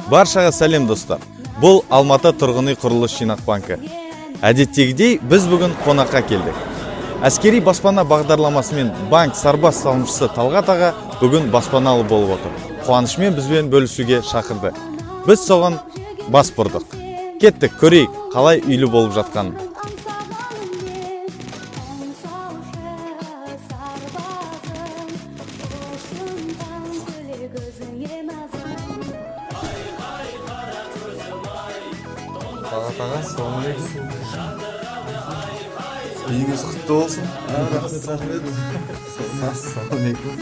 Баршаға сәлем достар. Бұл Алматы тұрғын үй құрылыс жинақ банкі. Әдеттегідей біз бүгін қонаққа келдік. Әскери баспана бағдарламасымен банк сарбаз салымшысы Талғат аға бүгін баспаналы болып отыр. Қуанышымен бізбен бөлісуге шақырды. Біз соған бас бұрдық. Кеттік, көрейік, қалай үйлі болып жатқан. Талғат аға, ассалаумағалейкум. Үйіңіз құтты болсын. Рахмет. Ассалаумағалейкум.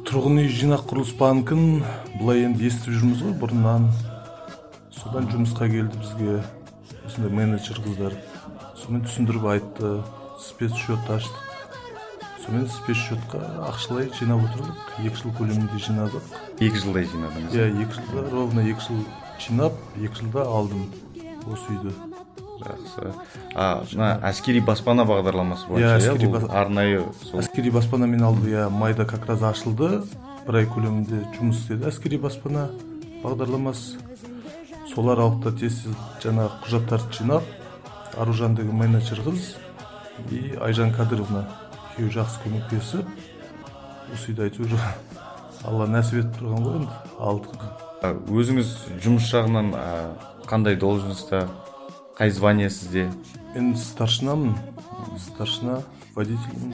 Тұрғын үй жинақ құрылыс банкін бұлай енді естіп жүрміз ғой бұрыннан. Содан жұмысқа келді бізге осындай менеджер қыздар. Сонымен түсіндіріп айтты, спецшот аштық. Сонымен спецшотқа ақшалай жинап отырдық. 2 жыл көлемінде жинадық. 2 жылдай жинадыңыз? Иә, 2 жылда, ровно 2 жыл жинап, 2 жылда алдым осы үйді. Жақсы. Әскери баспана бағдарламасы бойынша, арнайы әскери баспанамен алды, майда как раз ашылды. 1 ай көлемінде жұмыс істеді әскери баспана бағдарламасы. Сол аралықта тез жаңа құжаттарды жинап, Аружан деген менеджер қыз и Айжан Кадыровна екеуі жақсы көмектесіп, осы үйді әйтеуір Алла нәсіп етіп тұрған ғой енді алдық. Өзіңіз жұмыс жағынан қандай должностьта? Қай звание сізде? Мен старшинамын. Старшина, водителімін.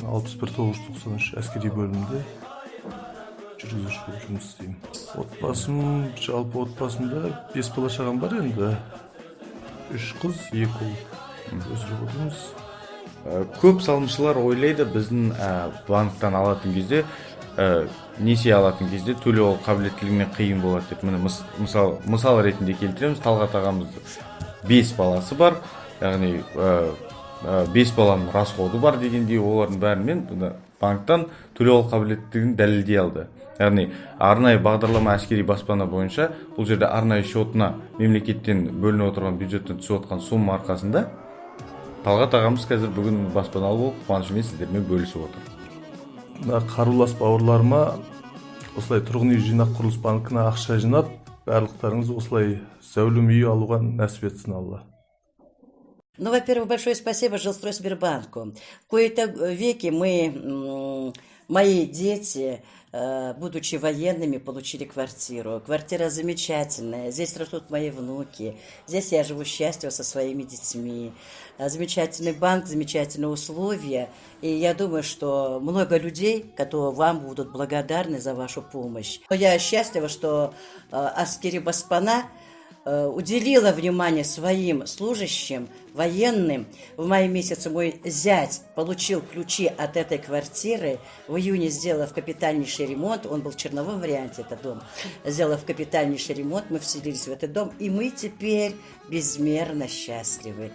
61-993 әскери бөлімінде жүргізуші болып жұмыс істеймін. Отбасым, жалпы отбасымда 5 бала шағам бар енді. 3 қыз, 2 ұл өсіріп отырмыз. Көп салымшылар ойлайды біздің банктан алатын кезде, несие алатын кезде төлеу қабілеттілігіне қиын болады деп. Міне мысал ретінде келтіреміз. Талғат ағамыз 5 баласы бар, яғни 5 баланың расходы бар дегендей, олардың бәрімен банктан төлеу қабілеттілігін дәлелдей алды. Яғни арнайы бағдарлама әскери баспана бойынша бұл жерде арнайы шотына мемлекеттен бөлініп отырған бюджеттен түсіп отқан сумма арқасында Талғат ағамыз қазір бүгін баспаналы болып қуанышымен сіздермен бөлісіп отыр. Қарулас бауырларыма осылай тұрғын үй жинақ құрылыс банкына ақша жинап, барлықтарыңыз осылай зәулім үй алуға нәсіп етсін Алла. Ну, во-первых, большое спасибо Жилстройсбербанку. В кои-то веки мои дети, будучи военными, получили квартиру. Квартира замечательная. Здесь растут мои внуки. Здесь я живу счастливо со своими детьми. Замечательный банк, замечательные условия. И я думаю, что много людей, которые вам будут благодарны за вашу помощь. Я счастлива, что Әскери баспана уделила внимание своим служащим, военным. В мае месяце мой зять получил ключи от этой квартиры. В июне, сделав капитальнейший ремонт, он был в черновом варианте, этот дом, сделав капитальнейший ремонт, мы вселились в этот дом, и мы теперь безмерно счастливы.